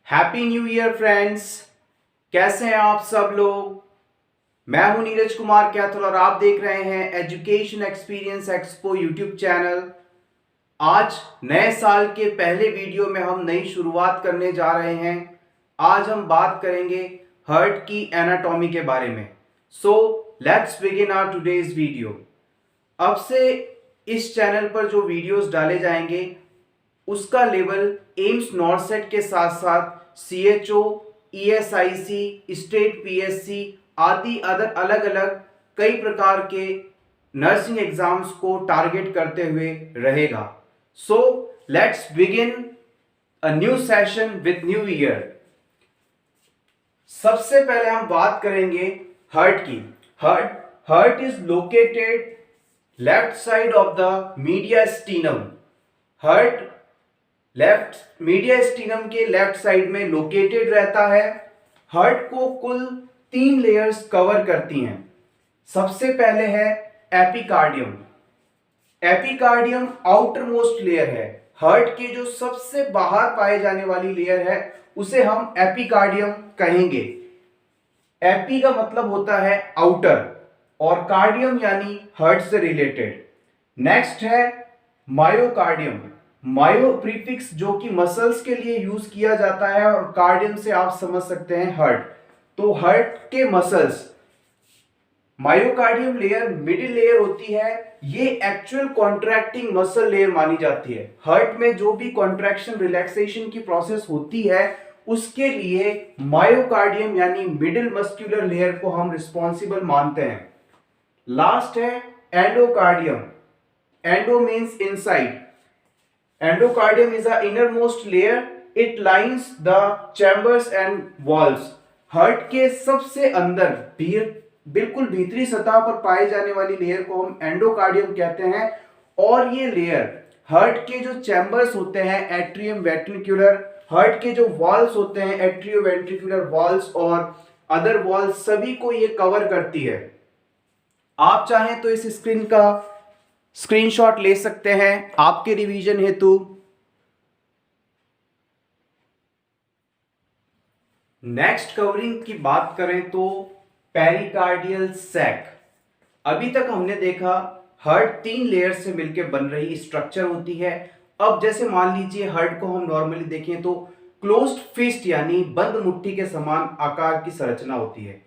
Happy new year friends. कैसे हैं आप सब लोग। मैं हूं नीरज कुमार कैथल और आप देख रहे हैं education experience expo YouTube channel. आज नए साल के पहले वीडियो में हम नई शुरुआत करने जा रहे हैं। आज हम बात करेंगे हार्ट की एनाटॉमी के बारे में। So let's begin our today's video. अब से इस चैनल पर जो वीडियोस डाले जाएंगे उसका लेवल एम्स नॉर्सेट के साथ साथ सीएचओ, ईएसआईसी, स्टेट पीएससी आदि अदर अलग अलग कई प्रकार के नर्सिंग एग्जाम्स को टारगेट करते हुए रहेगा। सो let's begin a new session with new year. सबसे पहले हम बात करेंगे हार्ट की। Heart is located left side of the mediastinum. Heart left mediastinum के लेफ्ट साइड में लोकेटेड रहता है। हार्ट को कुल 3 लेयर्स कवर करती हैं। सबसे पहले है epicardium. Epicardium outer most layer है। हार्ट के जो सबसे बाहर पाए जाने वाली लेयर है उसे हम एपिकार्डियम कहेंगे। एपी का मतलब होता है आउटर और कार्डियम यानी हार्ट से रिलेटेड। नेक्स्ट है मायोकार्डियम। मायो प्रीफिक्स जो कि मसल्स के लिए यूज किया जाता है और कार्डियम से आप समझ सकते हैं हार्ट। तो हार्ट के muscles myocardium layer middle layer होती है। ये एक्चुअल कॉन्ट्रैक्टिंग मसल लेयर मानी जाती है। हार्ट में जो भी कॉन्ट्रैक्शन रिलैक्सेशन की प्रोसेस होती है उसके लिए मायोकार्डियम यानी मिडिल मस्कुलर लेयर को हम रिस्पॉन्सिबल मानते हैं। लास्ट है endocardium. Endo means inside. Endocardium is the innermost layer. It lines the chambers and walls. Heart के सबसे अंदर बिल्कुल भीतरी सतह पर पाए जाने वाली लेयर को हम एंडोकार्डियम कहते हैं। और ये लेयर हार्ट के जो चैम्बर्स होते हैं एट्रियम वेंट्रिकुलर, हार्ट के जो वॉल्स होते हैं एट्रियो वेंट्रिकुलर वॉल्स और अदर वॉल्स सभी को ये कवर करती है। आप चाहें तो इस स्क्रीन का स्क्रीनशॉट ले सकते हैं आपके रिवीजन हेतु। नेक्स्ट कवरिंग की बात करें तो पेरिकार्डियल सैक। अभी तक हमने देखा हार्ट 3 लेयर से मिलकर बन रही स्ट्रक्चर होती है। अब जैसे मान लीजिए हार्ट को हम नॉर्मली देखें तो क्लोज्ड फिस्ट यानी बंद मुट्ठी के समान आकार की संरचना होती है।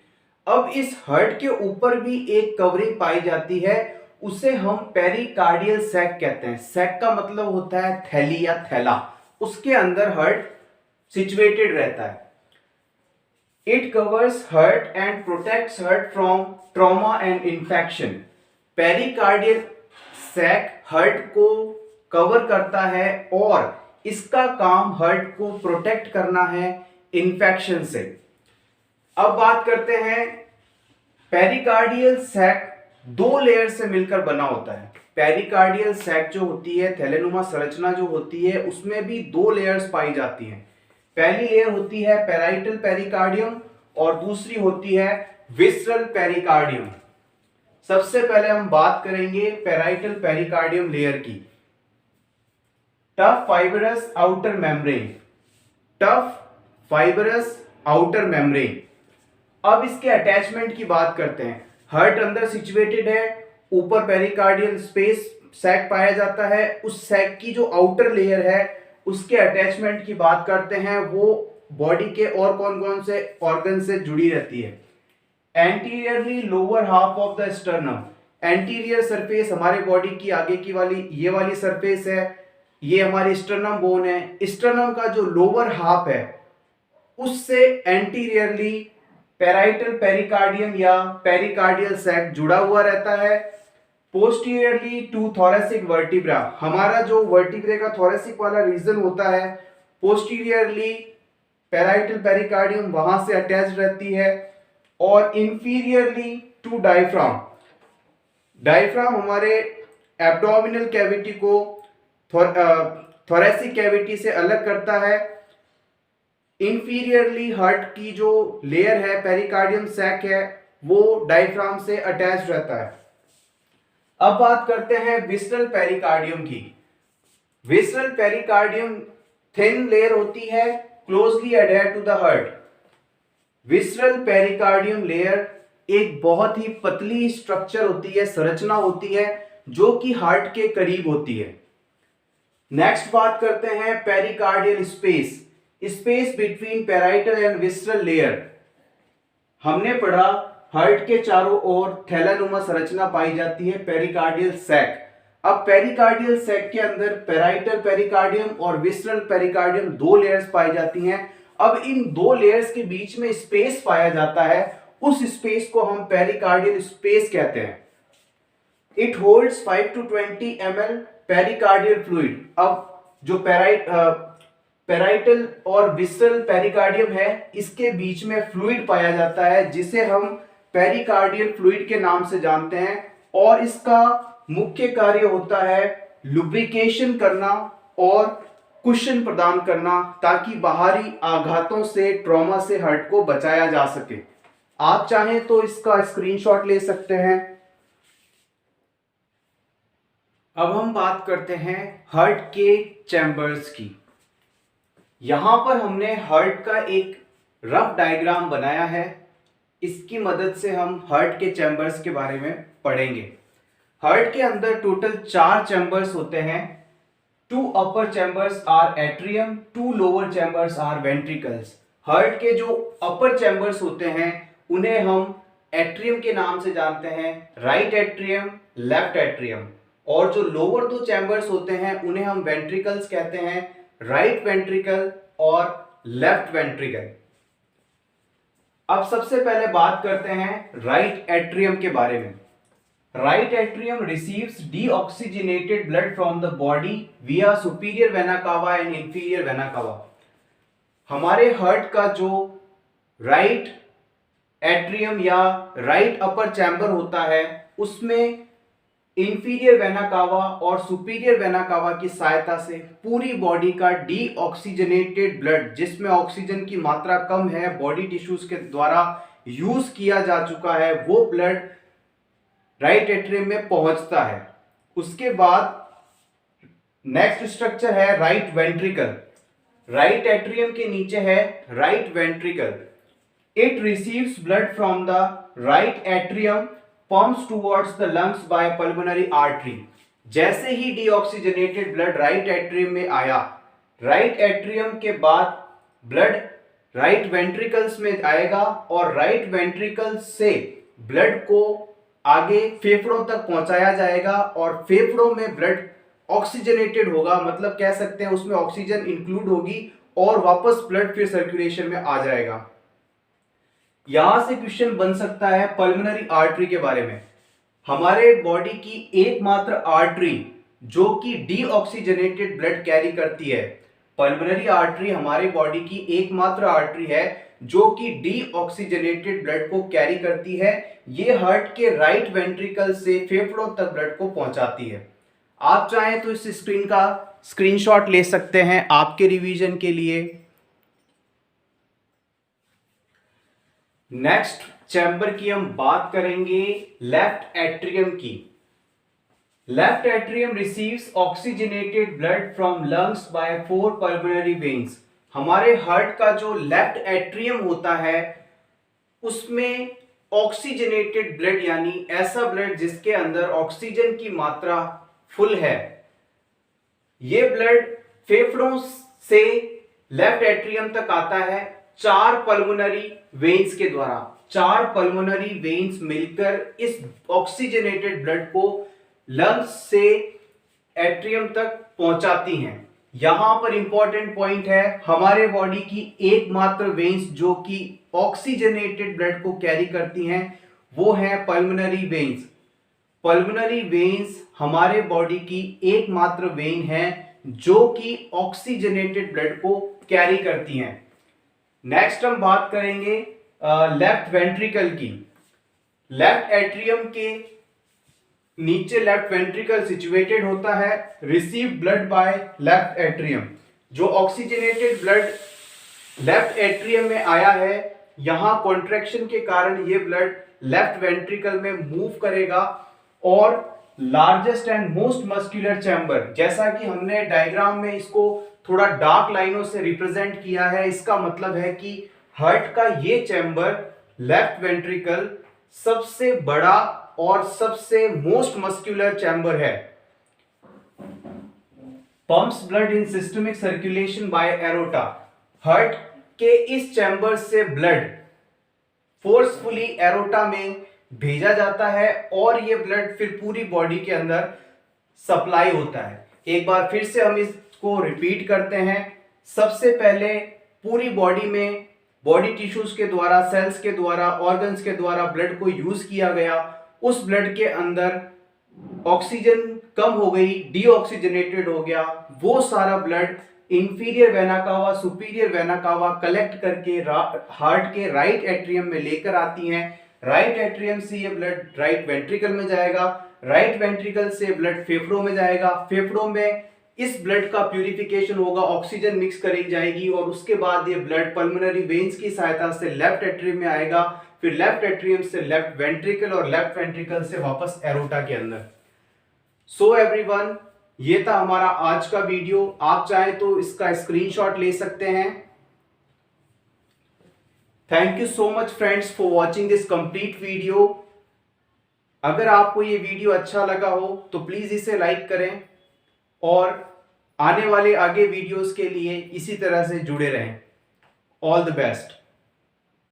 अब इस हार्ट के ऊपर भी एक कवरिंग पाई जाती है, उसे हम पेरिकार्डियल सैक कहते हैं। सैक का मतलब होता है थैली या थैला। उसके अंदर हार्ट सिचुएटेड रहता है। It covers heart and protects heart from trauma and infection. Pericardial sac heart को कवर करता है और इसका काम हार्ट को प्रोटेक्ट करना है इंफेक्शन से। अब बात करते हैं पेरिकार्डियल सैक 2 लेयर से मिलकर बना होता है। पेरिकार्डियल सैक जो होती है थैलेनुमा संरचना जो होती है उसमें भी 2 लेयर्स पाई जाती हैं। पहली लेयर होती है पेराइटल पेरिकार्डियम और दूसरी होती है विसरल पेरिकार्डियम। सबसे पहले हम बात करेंगे पेराइटल पेरिकार्डियम लेयर की। Tough fibrous outer membrane. Tough fibrous outer membrane. अब इसके अटैचमेंट की बात करते हैं। हार्ट अंदर सिचुएटेड है, ऊपर पेरिकार्डियल स्पेस सैक पाया जाता है। उस सैक की जो आउटर लेयर है उसके अटैचमेंट की बात करते हैं। वो बॉडी के और कौन कौन से ऑर्गन से जुड़ी रहती है। Anteriorly lower half of the sternum. Anterior surface हमारे बॉडी की आगे की वाली ये वाली सरफेस है, ये हमारी स्टर्नम बोन है। स्टर्नम का जो लोअर हाफ है उससे एंटीरियरली पेराइटल पेरिकार्डियम या पेरिकार्डियल सैक जुड़ा हुआ रहता है। Posteriorly to thoracic vertebra. हमारा जो वर्टिब्रे का थोरेसिक वाला रीजन होता है पोस्टीरियरली पेराइटल पेरिकार्डियम वहां से अटैच रहती है। और इंफीरियरली टू डायफ्राम। डायफ्राम हमारे एब्डोमिनल कैविटी को थोरेसिक कैविटी से अलग करता है। इंफीरियरली हार्ट की जो लेयर है पेरिकार्डियम सैक है वो डायफ्राम से अटैच रहता है। अब बात करते हैं विसरल पेरिकार्डियम की। विसरल पेरिकार्डियम थिन लेयर होती है closely adhered to the heart. Visceral pericardium layer एक बहुत ही पतली स्ट्रक्चर होती है, संरचना होती है जो कि हार्ट के करीब होती है। नेक्स्ट बात करते हैं pericardial space, space between parietal and visceral layer. हमने पढ़ा हार्ट के चारों ओर थैलानुमा संरचना पाई जाती है, पेरिकार्डियल सैक। अब पेरिकार्डियल सैक के अंदर पेराइटल पेरिकार्डियम और विसरल पेरिकार्डियम दो लेयर्स पाई जाती हैं। अब इन दो लेयर्स के बीच में स्पेस पाया जाता है, उस स्पेस को हम पेरिकार्डियल स्पेस कहते हैं। It holds 5 to 20 ml pericardial fluid. अब जो पेराइटल और विसरल पेरिकार्डियम है, इसके बीच में फ्लूइड पाया जाता है जिसे हम पेरिकार्डियल फ्लूइड के नाम से जानते हैं, और इसका मुख्य कार्य होता है लुब्रिकेशन करना और कुशन प्रदान करना, ताकि बाहरी आघातों से, ट्रॉमा से हार्ट को बचाया जा सके। आप चाहें तो इसका स्क्रीनशॉट ले सकते हैं। अब हम बात करते हैं हार्ट के चैम्बर्स की। यहां पर हमने हार्ट का एक रफ डायग्राम बनाया है, इसकी मदद से हम हार्ट के चैम्बर्स के बारे में पढ़ेंगे। हार्ट के अंदर टोटल 4 चैम्बर्स होते हैं। 2 upper chambers are atrium, 2 lower chambers are ventricles. Heart के जो अपर चैम्बर्स होते हैं उन्हें हम एट्रियम के नाम से जानते हैं, राइट एट्रियम, लेफ्ट एट्रियम, और जो लोअर 2 चैम्बर्स होते हैं उन्हें हम वेंट्रिकल्स कहते हैं, राइट वेंट्रिकल और लेफ्ट वेंट्रिकल। अब सबसे पहले बात करते हैं राइट एट्रियम के बारे में। Right atrium receives deoxygenated blood from the body via superior vena cava and inferior vena cava. हमारे हार्ट का जो राइट एट्रियम या राइट अपर चैम्बर होता है उसमें इंफीरियर वेना कावा और सुपीरियर वेना कावा की सहायता से पूरी बॉडी का डीऑक्सीजनेटेड ब्लड, जिसमें ऑक्सीजन की मात्रा कम है, बॉडी टिश्यूज के द्वारा यूज किया जा चुका है, वो ब्लड राइट एट्रियम में पहुंचता है। उसके बाद नेक्स्ट स्ट्रक्चर है राइट वेंट्रिकल। राइट एट्रियम के नीचे है right ventricle. It receives blood from the right atrium, pumps towards the lungs by pulmonary artery। जैसे ही डीऑक्सीजनेटेड ब्लड राइट एट्रियम में आया, राइट एट्रियम के बाद ब्लड राइट वेंट्रिकल्स में आएगा और राइट वेंट्रिकल से ब्लड को आगे फेफड़ों तक पहुंचाया जाएगा और फेफड़ों में ब्लड ऑक्सीजनेटेड होगा, मतलब कह सकते हैं उसमें ऑक्सीजन इंक्लूड होगी और वापस ब्लड फिर सर्कुलेशन में आ जाएगा। यहां से क्वेश्चन बन सकता है पल्मोनरी आर्टरी के बारे में। हमारे बॉडी की एकमात्र आर्टरी जो कि डीऑक्सीजनेटेड ब्लड कैरी करती है, पल्मोनरी आर्टरी हमारे बॉडी की एकमात्र आर्टरी है जो कि डीऑक्सीजनेटेड ब्लड को कैरी करती है। ये हार्ट के राइट वेंट्रिकल से फेफड़ों तक ब्लड को पहुंचाती है। आप चाहें तो इस स्क्रीन का स्क्रीनशॉट ले सकते हैं आपके रिवीजन के लिए। नेक्स्ट चैम्बर की हम बात करेंगे लेफ्ट एट्रियम की। Left atrium receives oxygenated blood from lungs by 4 pulmonary veins. हमारे हार्ट का जो लेफ्ट एट्रियम होता है उसमें ऑक्सीजनेटेड ब्लड, यानी ऐसा ब्लड जिसके अंदर ऑक्सीजन की मात्रा फुल है, ये ब्लड फेफड़ों से लेफ्ट एट्रियम तक आता है 4 पल्मोनरी वेन्स के द्वारा। 4 पल्मोनरी वेन्स मिलकर इस ऑक्सीजनेटेड ब्लड को लंग्स से एट्रियम तक पहुंचाती हैं। यहां पर इंपॉर्टेंट पॉइंट है, हमारे बॉडी की एकमात्र वेन्स जो कि ऑक्सीजनेटेड ब्लड को कैरी करती हैं वो है पल्मोनरी वेन्स। पल्मोनरी वेन्स हमारे बॉडी की एकमात्र वेन है जो कि ऑक्सीजनेटेड ब्लड को कैरी करती हैं। नेक्स्ट हम बात करेंगे लेफ्ट वेंट्रिकल की। लेफ्ट एट्रियम के नीचे लेफ्ट वेंट्रिकल सिचुएटेड होता है। Receive blood by left atrium. जो ऑक्सीजनेटेड ब्लड लेफ्ट एट्रियम में आया है, यहां कॉन्ट्रैक्शन के कारण ये ब्लड लेफ्ट वेंट्रिकल में मूव करेगा और largest and most muscular chamber, जैसा कि हमने डायग्राम में इसको थोड़ा डार्क लाइनों से रिप्रेजेंट किया है, इसका मतलब है कि हार्ट का ये चैम्बर लेफ्ट वेंट्रिकल सबसे बड़ा और सबसे मोस्ट मस्कुलर चैम्बर है। Pumps blood in systemic circulation by aorta, heart के इस चैम्बर से ब्लड फोर्सफुली एरोटा में भेजा जाता है और ये ब्लड फिर पूरी बॉडी के अंदर सप्लाई होता है। एक बार फिर से हम इसको रिपीट करते हैं। सबसे पहले पूरी बॉडी में बॉडी टिश्यूज के द्वारा, सेल्स के द्वारा, ऑर्गन्स के द्वारा ब्लड को यूज किया गया। उस ब्लड के अंदर ऑक्सीजन कम हो गई, डीऑक्सीजनेटेड हो गया। वो सारा ब्लड इंफीरियर वेना कावा, सुपीरियर वेना कावा कलेक्ट करके हार्ट के राइट एट्रियम में लेकर आती हैं। राइट एट्रियम से ये ब्लड राइट वेंट्रिकल में जाएगा, राइट वेंट्रिकल से ब्लड फेफड़ों में जाएगा, फेफड़ों में इस ब्लड का प्यूरिफिकेशन होगा, ऑक्सीजन मिक्स करी जाएगी और उसके बाद ये ब्लड पल्मोनरी वेन्स की सहायता से लेफ्ट एट्रियम में आएगा, फिर लेफ्ट एट्रियम से लेफ्ट वेंट्रिकल और लेफ्ट वेंट्रिकल से वापस एरोटा के अंदर। सो एवरीवन, ये था हमारा आज का वीडियो। आप चाहें तो इसका स्क्रीनशॉट ले सकते हैं। Thank you so much friends for watching this complete video. अगर आपको ये वीडियो अच्छा लगा हो तो प्लीज इसे लाइक करें और आने वाले आगे वीडियोस के लिए इसी तरह से जुड़े रहें। All the best.